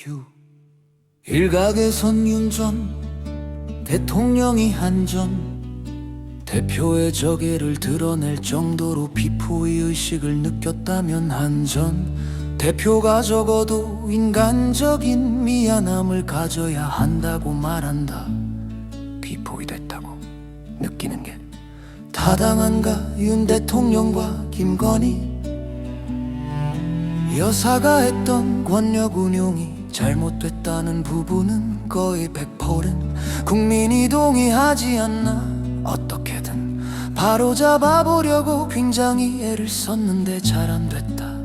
다큐. 일각에선 윤전 대통령이 한전 대표의 저개를 드러낼 정도로 비포의식을 느꼈다면 한전 대표가 적어도 인간적인 미안함을 가져야 한다고 말한다. 비포의 됐다고 느끼는 게 타당한가? 윤 대통령과 김건희 여사가 했던 권력 운용이 잘못됐다는 부분은 거의 100%는 국민이 동의하지 않나. 어떻게든 바로잡아보려고 굉장히 애를 썼는데 잘 안됐다.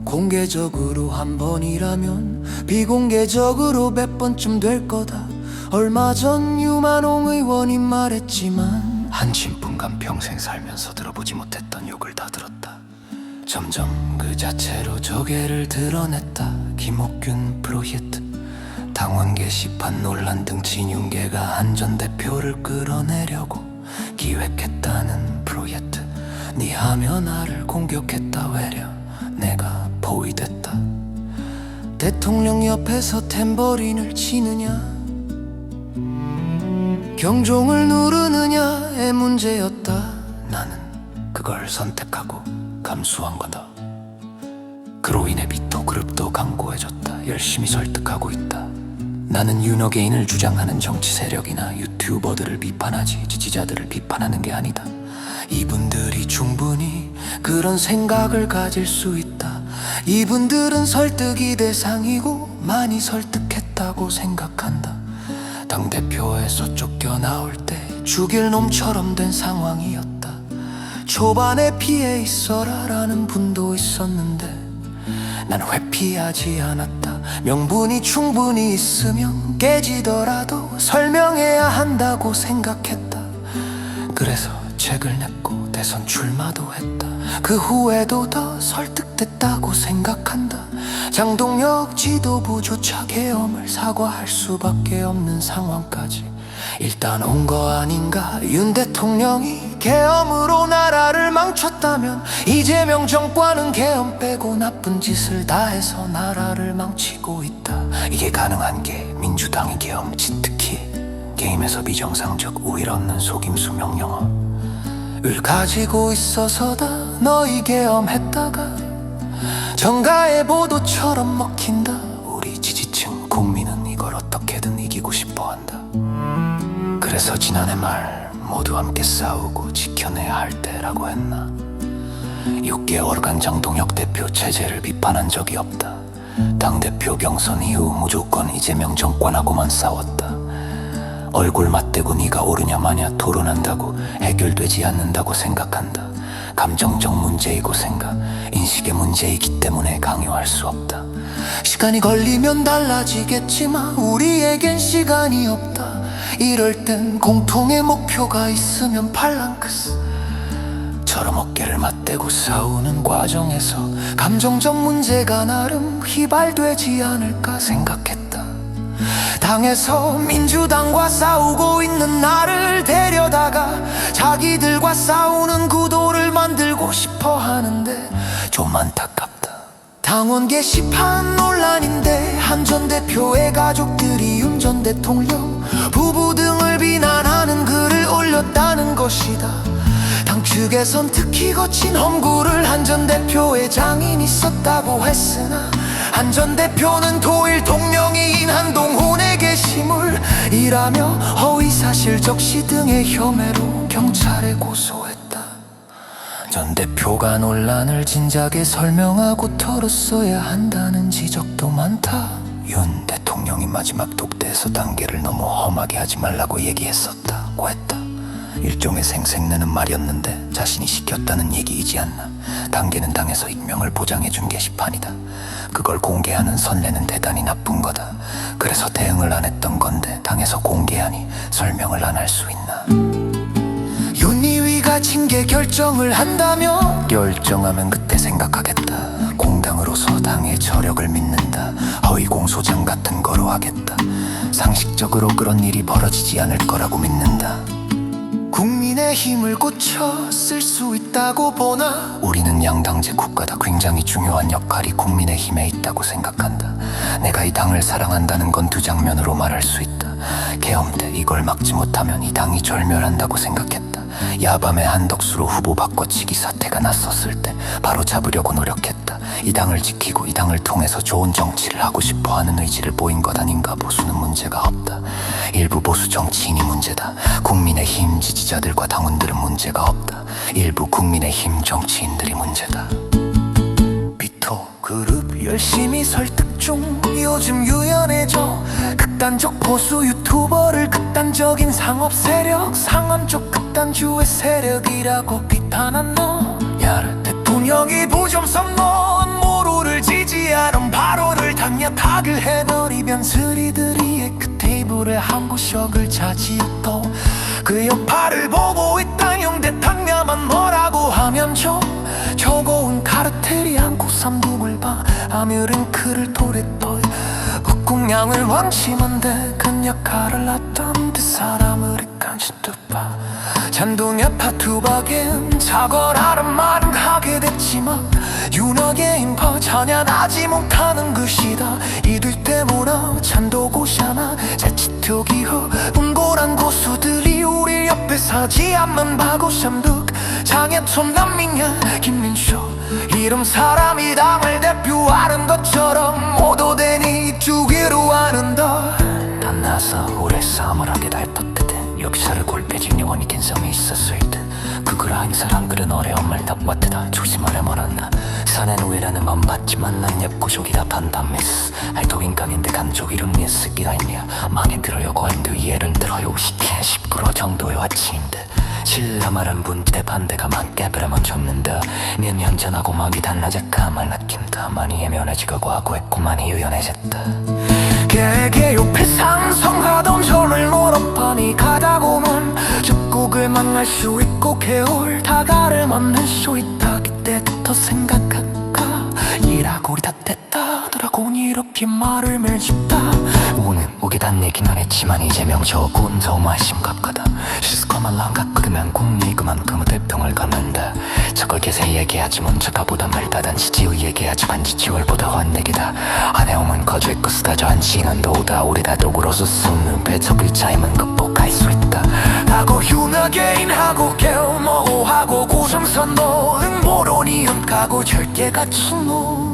공개적으로 한 번이라면 비공개적으로 몇 번쯤 될 거다. 얼마 전 유만홍 의원이 말했지만 한 10분간 평생 살면서 들어보지 못했던 욕을 다 들었다. 점점 그 자체로 저개를 드러냈다. 김옥균 프로젝트 당원 게시판 논란 등 진윤계가 한 전 대표를 끌어내려고 기획했다는 프로젝트. 네 하며 나를 공격했다. 외려 내가 포위됐다. 대통령 옆에서 탬버린을 치느냐 경종을 누르느냐의 문제였다. 나는 그걸 선택하고 감수한 거다. 그로 인해 비토그룹도 강고해졌다. 열심히 설득하고 있다. 나는 윤어게인을 주장하는 정치 세력이나 유튜버들을 비판하지 지지자들을 비판하는 게 아니다. 이분들이 충분히 그런 생각을 가질 수 있다. 이분들은 설득이 대상이고 많이 설득했다고 생각한다. 당대표에서 쫓겨나올 때 죽일 놈처럼 된 상황이었다. 초반에 피해 있어라 라는 분도 있었는데 난 회피하지 않았다. 명분이 충분히 있으면 깨지더라도 설명해야 한다고 생각했다. 그래서 책을 냈고 대선 출마도 했다. 그 후에도 더 설득됐다고 생각한다. 장동혁 지도부조차 계엄을 사과할 수밖에 없는 상황까지 일단 온 거 아닌가. 윤 대통령이 계엄으로 나라를 망쳤다면 이재명 정권은 계엄 빼고 나쁜 짓을 다 해서 나라를 망치고 있다. 이게 가능한 게 민주당의 계엄치, 특히 게임에서 비정상적 우위를 얻는 속임수 명령어를 가지고 있어서다. 너희 계엄했다가 정가의 보도처럼 먹힌다. 우리 지지층 국민은 이걸 어떻게든 이기고 싶어한다. 그래서 지난해 말 모두 함께 싸우고 지켜내야 할 때라고 했나. 6개월간 장동혁 대표 체제를 비판한 적이 없다. 당대표 경선 이후 무조건 이재명 정권하고만 싸웠다. 얼굴 맞대고 네가 옳으냐 마냐 토론한다고 해결되지 않는다고 생각한다. 감정적 문제이고 생각, 인식의 문제이기 때문에 강요할 수 없다. 시간이 걸리면 달라지겠지만 우리에겐 시간이 없다. 이럴 땐 공통의 목표가 있으면 팔랑크스처럼 어깨를 맞대고 싸우는 과정에서 감정적 문제가 나름 휘발되지 않을까 생각했다. 당에서 민주당과 싸우고 있는 나를 데려다가 자기들과 싸우는 구도를 만들고 싶어 하는데 좀 안타깝다. 당원 게시판 논란인데 한 전 대표의 가족들이 윤 전 대통령 부부 등을 비난하는 글을 올렸다는 것이다. 당 측에선 특히 거친 험구를 한 전 대표의 장인이 썼다고 했으나 한 전 대표는 도일 동명이인 한동훈의 게시물이라며 허위사실 적시 등의 혐의로 경찰에 고소했다. 전 대표가 논란을 진작에 설명하고 털었어야 한다는 지적도 많다. 윤 대통령이 마지막 독대에서 단계를 너무 험하게 하지 말라고 얘기했었다고 했다. 일종의 생색내는 말이었는데 자신이 시켰다는 얘기이지 않나. 단계는 당에서 익명을 보장해준 게시판이다. 그걸 공개하는 선례는 대단히 나쁜 거다. 그래서 대응을 안 했던 건데 당에서 공개하니 설명을 안 할 수 있나. 윤리위가 징계 결정을 한다면 결정하면 그때 생각하겠다. 공당으로서 당의 저력을 믿는다. 허위 공소장 같은 거로 하겠다. 상식적으로 그런 일이 벌어지지 않을 거라고 믿는다. 국민의 힘을 고쳐 쓸 수 있다고 보나. 우리는 양당제 국가다. 굉장히 중요한 역할이 국민의 힘에 있다고 생각한다. 내가 이 당을 사랑한다는 건 두 장면으로 말할 수 있다. 계엄 때 이걸 막지 못하면 이 당이 절멸한다고 생각했다. 야밤에 한덕수로 후보 바꿔치기 사태가 났었을 때 바로 잡으려고 노력했다. 이 당을 지키고 이 당을 통해서 좋은 정치를 하고 싶어하는 의지를 보인 것 아닌가. 보수는 문제가 없다. 일부 보수 정치인이 문제다. 국민의힘 지지자들과 당원들은 문제가 없다. 일부 국민의힘 정치인들이 문제다. 비토 그룹 열심히 설득 중. 요즘 유연해져. 극단적 보수 유튜버를 극단적인 상업 세력, 상암적 극단주의 세력이라고 비판한 너. 야를 대통령이 부정선 넣은 모루를 지지하는 발언을 당연 타결해버리면 스리들이의 그 테이블에 한 구석을 차지했고, 그 여파를 보고 있다. 영대탕야만 뭐라고 하면 좀 저거운 카르텔이 안고 삼둥을 봐. 아무른 그를 토랬더. 국궁양을 왕심한데 큰 역할을 했던 그 사람을 간신 듯봐. 잔동의 파투박엔 자거라는 말은 하게 됐지만 윤학의 인파 찬양하지 못하는 것이다. 이들 때문에 찬도고샤나 자칫토기허 운고란 고수들이 우리 옆에 서지 않는 바고샴득 장애촌 난민야 김민쇼 이런 사람이 당을 대표하는 것처럼 모도되니 주기로 하는다. 난 나서 오래 싸움을 하게 달뻤거든. 역사를 골빼진 영원히 근성이 있었을 듯. 그걸 한 사람 그런 어려움을 덮었다. 조심하려 말았나. 사는 우애라는 맘 받지만 난 엽고족이다 판단미스. 알도 인간인데 간족 이름 예쓰기가 있냐. 망에 들어요 고인도 이해를 들어요. 시키에 10% 정도의 와치인데 신라 말한 분때 반대가 많게 그러면 접는다. 년 현전하고 막이 달라져 까말 낳긴다. 많이 예면해지고 과거했고 많이 유연해졌다. 개개 옆에 상성하던 저를 노릇하니 가다 보면 적국을 만날 수 있고 개울 다가를 만날 수 있다. 그때부터 생각할까 일하고 다 됐다더라고. 이렇게 말을 매일 싶다. 오늘 오게 단 얘긴 안 했지만 이재명 저건 정말 심각하다. 시스코만 랑가끓으면 국리 그만큼의 대평을 갖는다. 저걸 계속 얘기하지 먼저 가보다 말다단 지지의 얘기하지 반지 지월보다 환내기다. 안에 오면 거주의 것이다. 저 한시는 도다. 우리 다 도구로서 숨는 배척을 차이면 극복할 수 있다. 하고 윤하게인하고 개엄어하고 고성선도 응보론이 흠가고 절대가 충노.